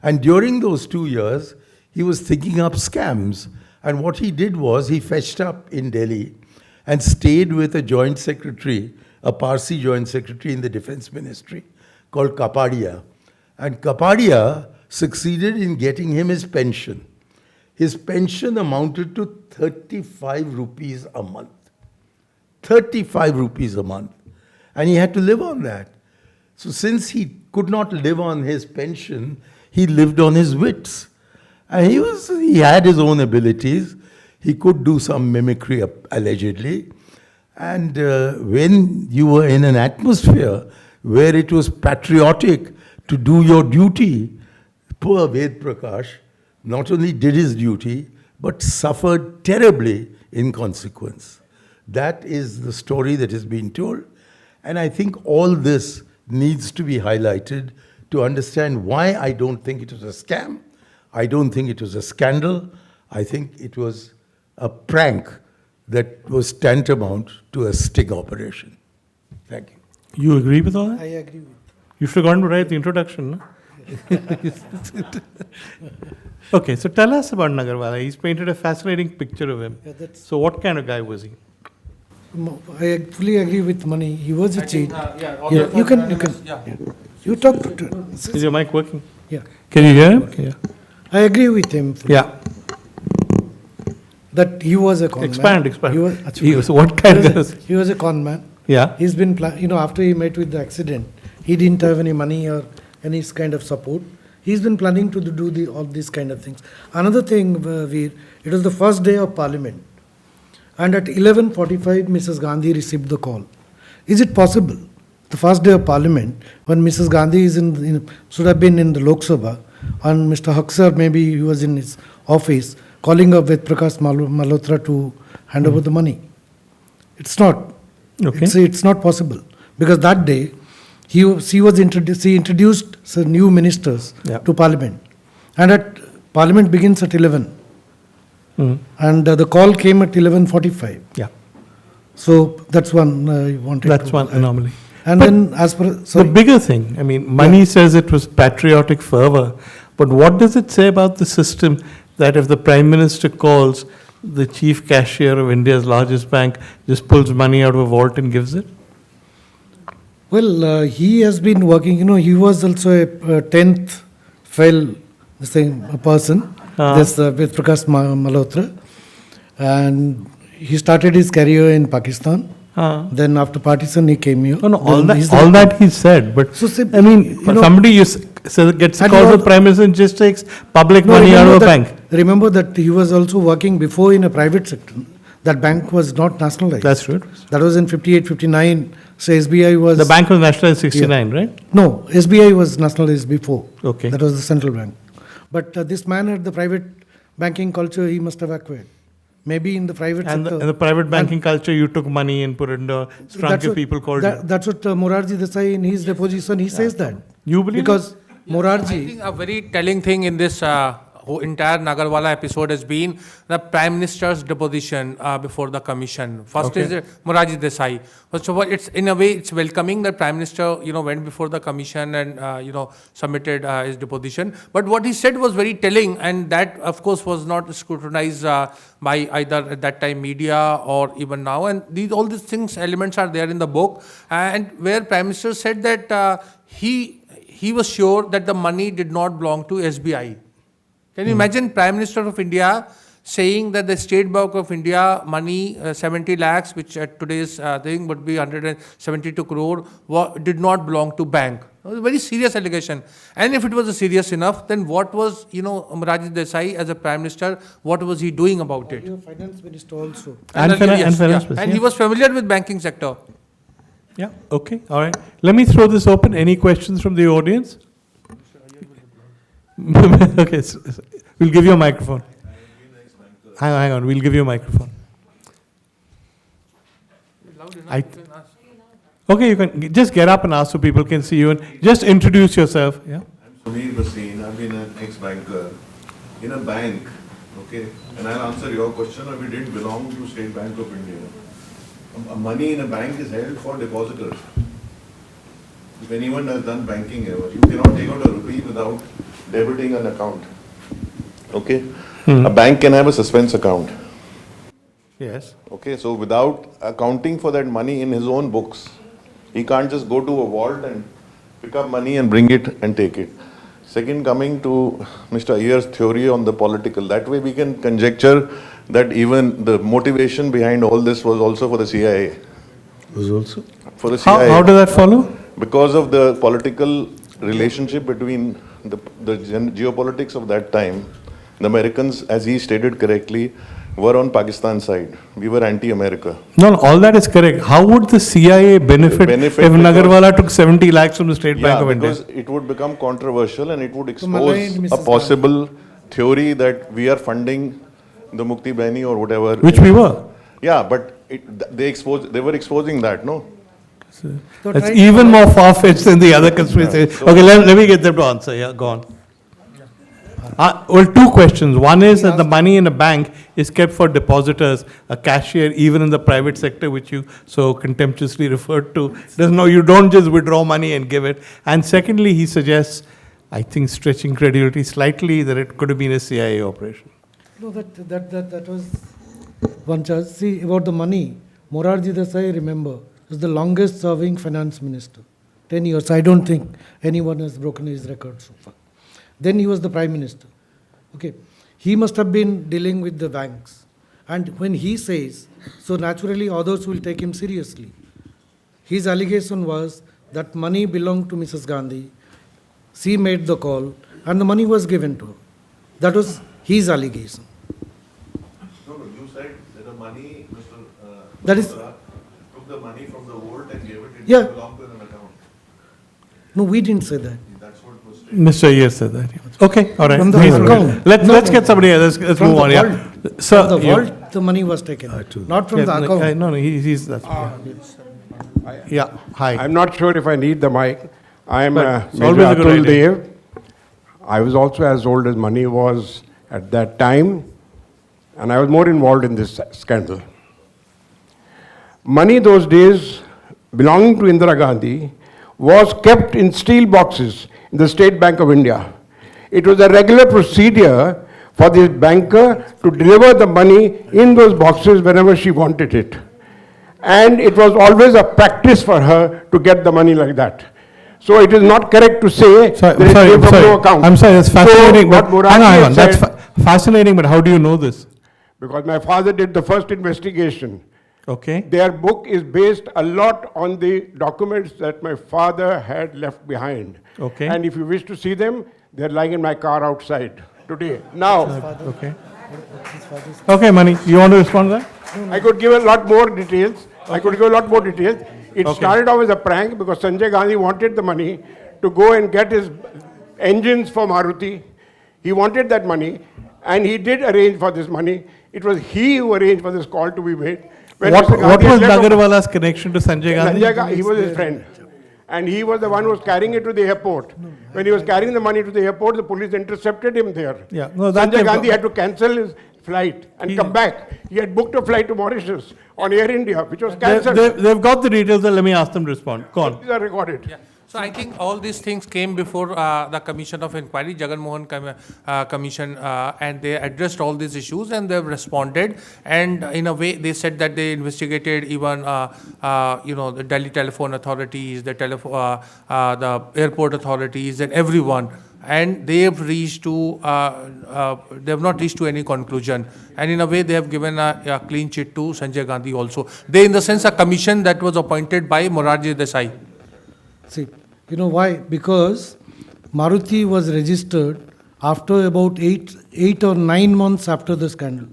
And during those 2 years, he was thinking up scams. And what he did was he fetched up in Delhi and stayed with a joint secretary, a Parsi joint secretary in the defense ministry called Kapadia. And Kapadia succeeded in getting him his pension. His pension amounted to 35 rupees a month. 35 rupees a month. And he had to live on that. So since he could not live on his pension, he lived on his wits. And he had his own abilities. He could do some mimicry, allegedly. And when you were in an atmosphere where it was patriotic to do your duty, poor Ved Prakash not only did his duty, but suffered terribly in consequence. That is the story that has been told. And I think all this needs to be highlighted to understand why I don't think it was a scam. I don't think it was a scandal. I think it was a prank that was tantamount to a sting operation. Thank you. You agree with all that? I agree with. You should have gone to write the introduction, no? Okay, so tell us about Nagarwala. He's painted a fascinating picture of him. Yeah, that's- So what kind of guy was he? I fully agree with Mani. He was a cheat. Yeah, You can. You talk to. Is your mic working? Yeah, Can you hear him? Yeah. I agree with him. fully. Yeah. That he was a con man. Expand. He was, What kind of? he was a con man. Yeah. He's been, after he met with the accident, he didn't have any money or any kind of support. He's been planning to do all these kind of things. Another thing, Veer, it was the first day of Parliament. And at 11:45, Mrs. Gandhi received the call. Is it possible, the first day of Parliament, when Mrs. Gandhi is should have been in the Lok Sabha, and Mr. Haksar, maybe he was in his office, calling up with Prakash Malhotra to hand over the money? It's not. Okay. It's not possible. Because that day, she introduced some new ministers Yeah. to Parliament. And Parliament begins at 11. Mhm. And the call came at 11:45. Yeah. So that's one I wanted That's to one add. anomaly. And But then as per... The Sorry. bigger thing, I mean, Mani says it was patriotic fervor, but what does it say about the system that if the Prime Minister calls, the chief cashier of India's largest bank just pulls money out of a vault and gives it? Well, he has been working, he was also a 10th fail person, with Prakash Malhotra. And he started his career in Pakistan. Then after partition, he came here. No, all Then that he said, but So say, I mean, somebody gets a and call you from all- Prime Minister and just takes public No, money out of a remember bank. Remember that he was also working before in a private sector. That bank was not nationalized. That's true. That was in 58, 59. So SBI was... The bank was nationalized in 69, right? No, SBI was nationalized before. Okay. That was the central bank. But this man had the private banking culture he must have acquired. Maybe in the private And sector. the private banking culture, you took money and put it in the trunk That's of what- people called you. That's what Morarji Desai in his deposition, he says that. You believe Because I Morarji... think a very telling thing in this whole entire Nagarwala episode has been the Prime Minister's deposition before the commission. First is Morarji Desai. First of all, it's in a way it's welcoming that Prime Minister went before the commission and submitted his deposition. But what he said was very telling, and that of course was not scrutinized by either at that time media or even now. And all these things elements are there in the book, and where Prime Minister said that he was sure that the money did not belong to SBI. Can you imagine Prime Minister of India saying that the State Bank of India money, 70 lakhs, which at today's thing would be 172 crore, did not belong to bank? It was a very serious allegation. And if it was serious enough, then what was, Rajesh Desai as a Prime Minister, what was he doing about it? Your finance minister also. And Yes, finance yeah. minister, And he yeah. was familiar with banking sector. Yeah, okay, all right. Let me throw this open. Any questions from the audience? Okay, we'll give you a microphone. Hang on, we'll give you a microphone. Okay, you can just get up and ask so people can see you and just introduce yourself. Yeah. I'm Sameer Basin. I've been an ex-banker in a bank, okay? And I'll answer your question. We didn't belong to State Bank of India. Money in a bank is held for depositors. If anyone has done banking ever, you cannot take out a rupee without debiting an account. Okay? A bank can have a suspense account. Yes. Okay, so without accounting for that money in his own books, he can't just go to a vault and pick up money and bring it and take it. Second, coming to Mr. Iyer's theory on the political, that way we can conjecture that even the motivation behind all this was also for the CIA. Was also? For the CIA. How does that follow? Because of the political relationship between the geopolitics of that time, the Americans, as he stated correctly, were on Pakistan's side. We were anti-America. No, all that is correct. How would the CIA benefit if because- Nagarwala took 70 lakhs from the State Bank of India? Because it would become controversial and it would Malay expose and a Mrs. possible theory that we are funding the Mukti Bahini or whatever. Which we were. Yeah, but they were exposing that, no? So That's try- even more far-fetched than the other conspiracy. So- Okay, let me get them to answer. Yeah, go on. Well, two questions. One is that the money in a bank is kept for depositors, a cashier, even in the private sector, which you so contemptuously referred to. You don't just withdraw money and give it. And secondly, he suggests, I think stretching credibility slightly, that it could have been a CIA operation. No, that was one charge. See, about the money, Morarji Desai, remember, is the longest serving finance minister. 10 years. I don't think anyone has broken his record so far. Then he was the prime minister. Okay. He must have been dealing with the banks. And when he says, so naturally others will take him seriously. His allegation was that money belonged to Mrs. Gandhi. She made the call and the money was given to her. That was his allegation. No, you said that the money, Mr. That is- took the money from the vault and gave it. It Yeah. didn't belong to an account. No, we didn't say that. That's what was stated. Mr. Iyer said that. Yeah. Okay, all right. From the Reasonable. account. Let's get somebody else. Let's From move the on. Yeah. vault- Sir, from the you- vault, the money was taken. Not from yeah, the no, account. no, he's that's. Yeah, hi. I'm not sure if I need the mic. I'm But it's Major always a good Atul idea. Dev. I was also as old as money was at that time, and I was more involved in this scandal. Money those days belonging to Indira Gandhi was kept in steel boxes in the State Bank of India. It was a regular procedure for the banker to deliver the money in those boxes whenever she wanted it. And it was always a practice for her to get the money like that. So it is not correct to say that it came from no account. I'm sorry, that's fascinating. So But what hang Morarji on. That's said- fascinating, but how do you know this? Because my father did the first investigation. Okay. Their book is based a lot on the documents that my father had left behind. Okay. And if you wish to see them, they're lying in my car outside today. Now, Okay. Okay, Mani, you want to respond to that? I could give a lot more details. It Okay. started off as a prank because Sanjay Gandhi wanted the money to go and get his engines for Maruti. He wanted that money, and he did arrange for this money. It was he who arranged for this call to be made. When What Mr. Gandhi was left- Nagarwala's connection to Sanjay Gandhi? He was his friend. And he was the one who was carrying it to the airport. When he was carrying the money to the airport, the police intercepted him there. Yeah, no, that Sanjay came Gandhi from- had to cancel his flight and come back. He had booked a flight to Mauritius on Air India, which was cancelled. They've got the details, so let me ask them to respond. Go on. These are recorded. So I think all these things came before the Commission of Inquiry, Jagan Mohan Commission, and they addressed all these issues and they've responded. And in a way, they said that they investigated even, the Delhi telephone authorities, the airport authorities, and everyone. and they have reached to, they have not reached to any conclusion. And in a way, they have given a clean chit to Sanjay Gandhi also. They, in the sense, a commission that was appointed by Morarji Desai. See, you know why? Because Maruti was registered after about 8 or 9 months after the scandal.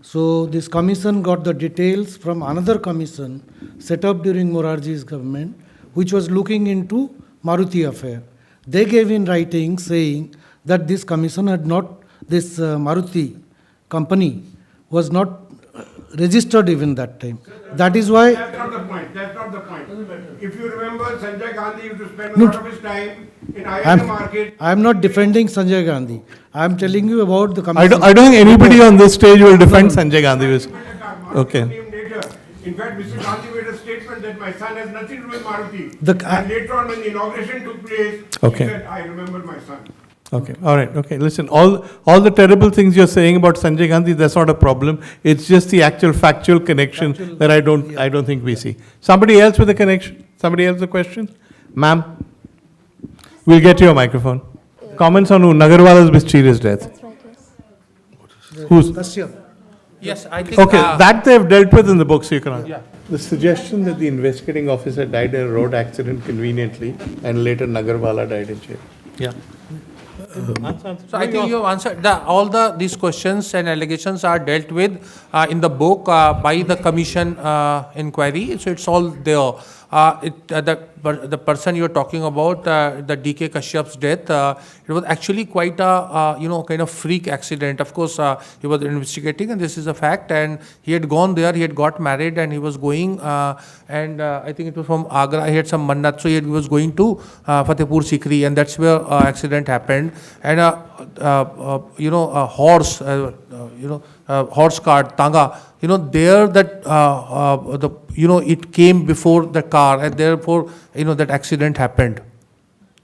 So this commission got the details from another commission set up during Morarji's government, which was looking into Maruti affair. They gave in writing saying that this commission had not, this Maruti company was not registered even that time. That is why. That's not the point. That's not the point. If you remember, Sanjay Gandhi used to spend a No. lot of his time in IIT market. I am not defending Sanjay Gandhi. I am telling you about the commission. I don't think anybody on this stage will defend Sanjay Gandhi. Okay. Came later. In fact, Mr. Gandhi made a statement that my son has nothing to do with Maruti. The- and later on, when the inauguration took place, Okay. he said, I remember my son. Okay, all right, okay. Listen, all the terrible things you're saying about Sanjay Gandhi, that's not a problem. It's just the actual factual connection that I don't think we see. Somebody else with a connection? Somebody else with a question? Ma'am? We'll get you a microphone. Comments on who? Nagarwala's mysterious death. Who's? Kashyap. Yes, I think. Okay, that they've dealt with in the book, so you can. Yeah. The suggestion that the investigating officer died in a road accident conveniently and later Nagarwala died in jail. Yeah. So I think you have answered all these questions and allegations are dealt with in the book by the commission inquiry. So it's all there. The person you're talking about, the D.K. Kashyap's death, it was actually quite a kind of freak accident. Of course, he was investigating, and this is a fact. And he had gone there, he had got married, and he was going. And I think it was from Agra. He had some mannat, so he was going to Fatehpur Sikri, and that's where accident happened. And a horse, horse cart, tanga. There that it came before the car, and therefore that accident happened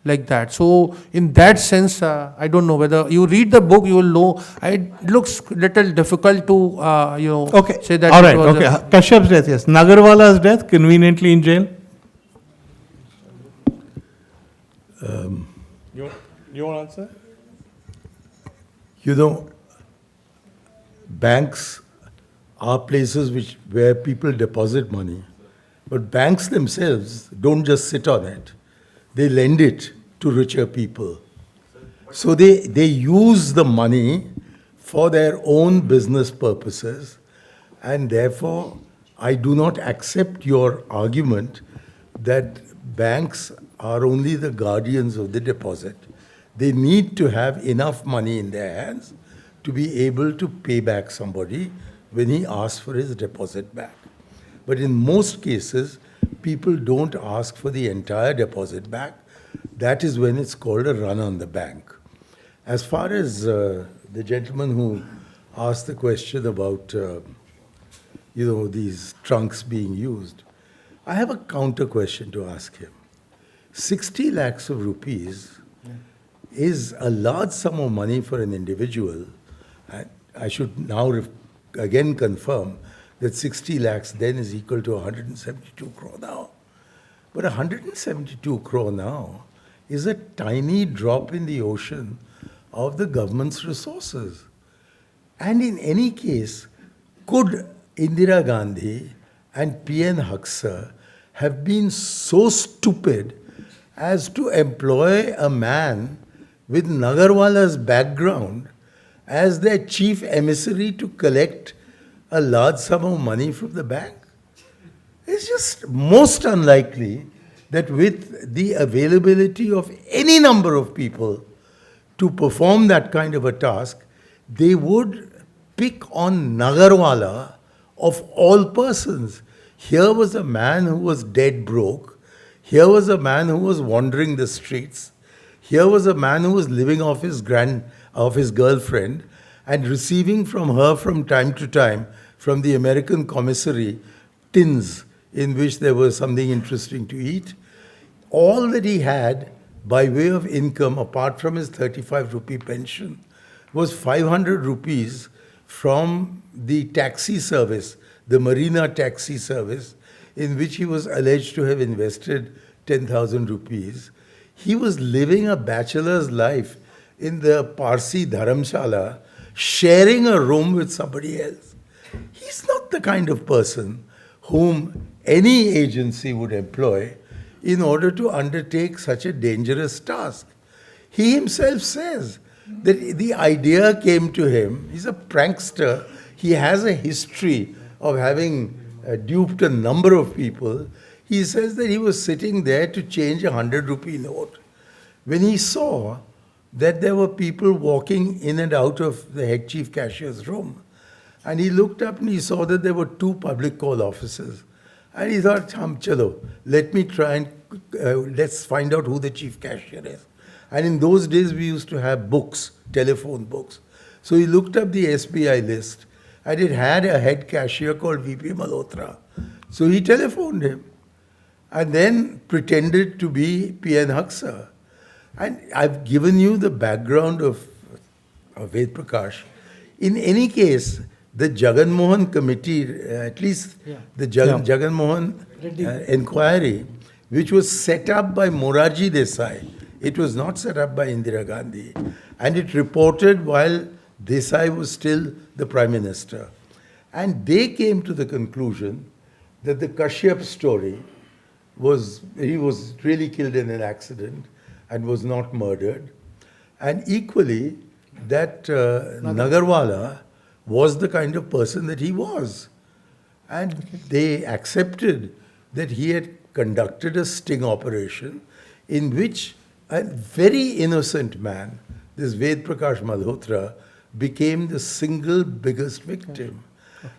like that. So in that sense, I don't know whether you read the book, you will know. It looks little difficult to Okay. say that. All it right. was Okay. a- Kashyap's death. Yes. Nagarwala's death conveniently in jail. You want to answer? You know, banks are places where people deposit money, but banks themselves don't just sit on it. They lend it to richer people. So they use the money for their own business purposes, and therefore I do not accept your argument that banks are only the guardians of the deposit. They need to have enough money in their hands to be able to pay back somebody when he asks for his deposit back. But in most cases, people don't ask for the entire deposit back. That is when it's called a run on the bank. As far as the gentleman who asked the question about these trunks being used, I have a counter question to ask him. 60 lakhs of rupees is a large sum of money for an individual. I should now again confirm that 60 lakhs then is equal to 172 crore now. But 172 crore now is a tiny drop in the ocean of the government's resources. And in any case, could Indira Gandhi and P.N. Haksar have been so stupid as to employ a man with Nagarwala's background as their chief emissary to collect a large sum of money from the bank? It's just most unlikely that with the availability of any number of people to perform that kind of a task, they would pick on Nagarwala of all persons. Here was a man who was dead broke. Here was a man who was wandering the streets. Here was a man who was living off his girlfriend and receiving from her from time to time from the American commissary tins in which there was something interesting to eat. All that he had by way of income, apart from his 35 rupee pension, was 500 rupees from the taxi service, the Marina taxi service, in which he was alleged to have invested 10,000 rupees. he was living a bachelor's life in the Parsi Dharamshala, sharing a room with somebody else. He's not the kind of person whom any agency would employ in order to undertake such a dangerous task. He himself says that the idea came to him. He's a prankster. He has a history of having duped a number of people. He says that he was sitting there to change a 100-rupee note when he saw that there were people walking in and out of the head chief cashier's room. And he looked up and he saw that there were 2 public call officers. And he thought, chalo, let me try and let's find out who the chief cashier is. And in those days, we used to have books, telephone books. So he looked up the SBI list, and it had a head cashier called VP Malhotra. So he telephoned him, and then pretended to be P.N. Haksar. And I've given you the background of Ved Prakash. In any case, the Jagan Mohan committee, at least the Jagan Mohan inquiry, which was set up by Moraji Desai, it was not set up by Indira Gandhi. And it reported while Desai was still the Prime Minister. And they came to the conclusion that the Kashyap story was, he was really killed in an accident and was not murdered. And equally, that Nagarwala was the kind of person that he was. And they accepted that he had conducted a sting operation in which a very innocent man, this Ved Prakash Malhotra, became the single biggest victim.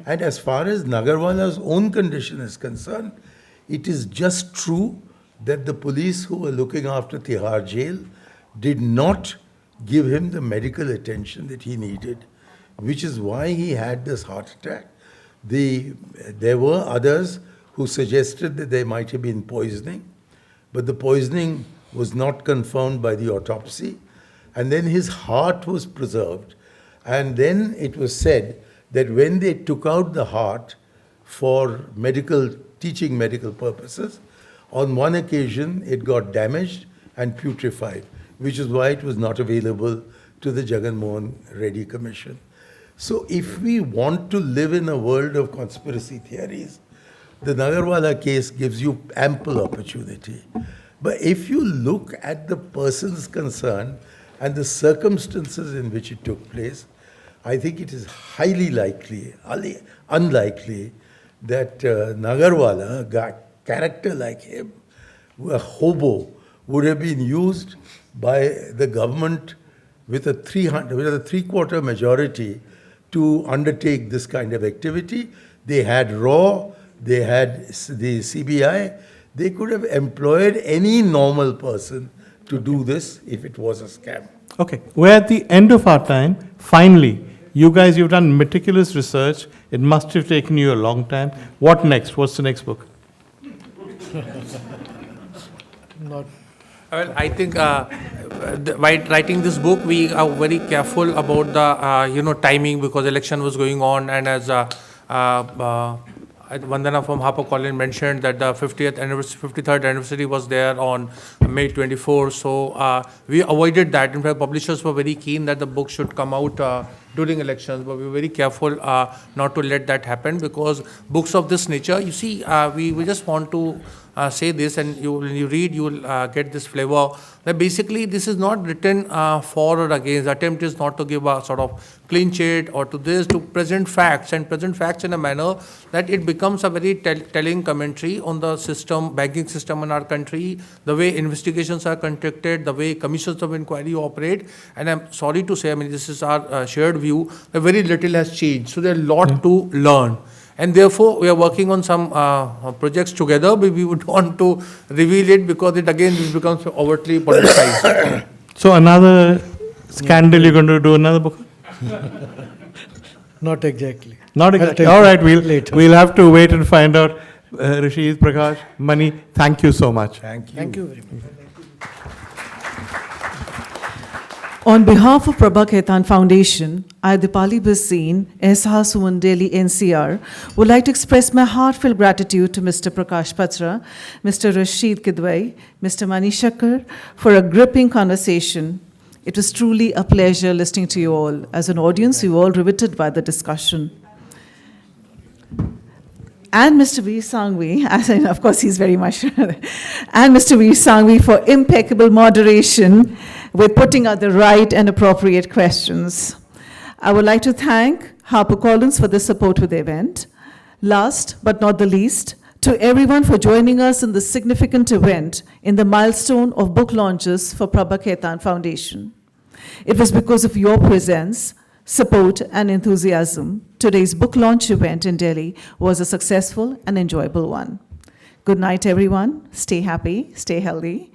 And as far as Nagarwala's own condition is concerned, it is just true that the police who were looking after Tihar jail did not give him the medical attention that he needed, which is why he had this heart attack. There were others who suggested that there might have been poisoning, but the poisoning was not confirmed by the autopsy. And then his heart was preserved. And then it was said that when they took out the heart for teaching medical purposes, on one occasion it got damaged and putrefied, which is why it was not available to the Jagan Mohan Reddy Commission. So if we want to live in a world of conspiracy theories, the Nagarwala case gives you ample opportunity. But if you look at the persons concerned and the circumstances in which it took place, I think it is highly likely, unlikely, that Nagarwala, a character like him, a hobo, would have been used by the government with a three-quarter majority to undertake this kind of activity. They had RAW, they had the CBI. They could have employed any normal person to do this if it was a scam. Okay, we're at the end of our time. Finally, you guys, you've done meticulous research. It must have taken you a long time. What next? What's the next book? Not. Well, I think while writing this book, we are very careful about the timing, because election was going on, and as Vandana from Harper Collins mentioned that the 53rd anniversary was there on May 24. So we avoided that. In fact, publishers were very keen that the book should come out during elections, but we were very careful not to let that happen, because books of this nature, you see, we just want to say this, and when you read, you will get this flavor that basically this is not written for or against. The attempt is not to give a sort of clean sheet or to present facts, and present facts in a manner that it becomes a very telling commentary on the system, banking system in our country, the way investigations are conducted, the way commissions of inquiry operate. And I'm sorry to say, I mean, this is our shared view, that very little has changed. So there's a lot to learn. And therefore, we are working on some projects together, but we would want to reveal it, because it again becomes overtly politicized. So another scandal, you're going to do another book? Not exactly. Not exactly. All right, we'll have to wait and find out. Rasheed, Prakash, Mani, thank you so much. Thank you. Thank you very much. On behalf of Prabha Khaitan Foundation, I, Dipali Basin, Ehsaas Human Delhi NCR, would like to express my heartfelt gratitude to Mr. Prakash Patra, Mr. Rasheed Kidwai, Mr. Mani Shakkar for a gripping conversation. It was truly a pleasure listening to you all. As an audience, you were all riveted by the discussion. And Mr. Veer Sangvi, as in, of course he's very much, and Mr. Veer Sangvi for impeccable moderation with putting out the right and appropriate questions. I would like to thank Harper Collins for the support with the event. Last but not the least, to everyone for joining us in this significant event in the milestone of book launches for Prabha Khaitan Foundation. It was because of your presence, support, and enthusiasm. Today's book launch event in Delhi was a successful and enjoyable one. Good night, everyone. Stay happy, stay healthy.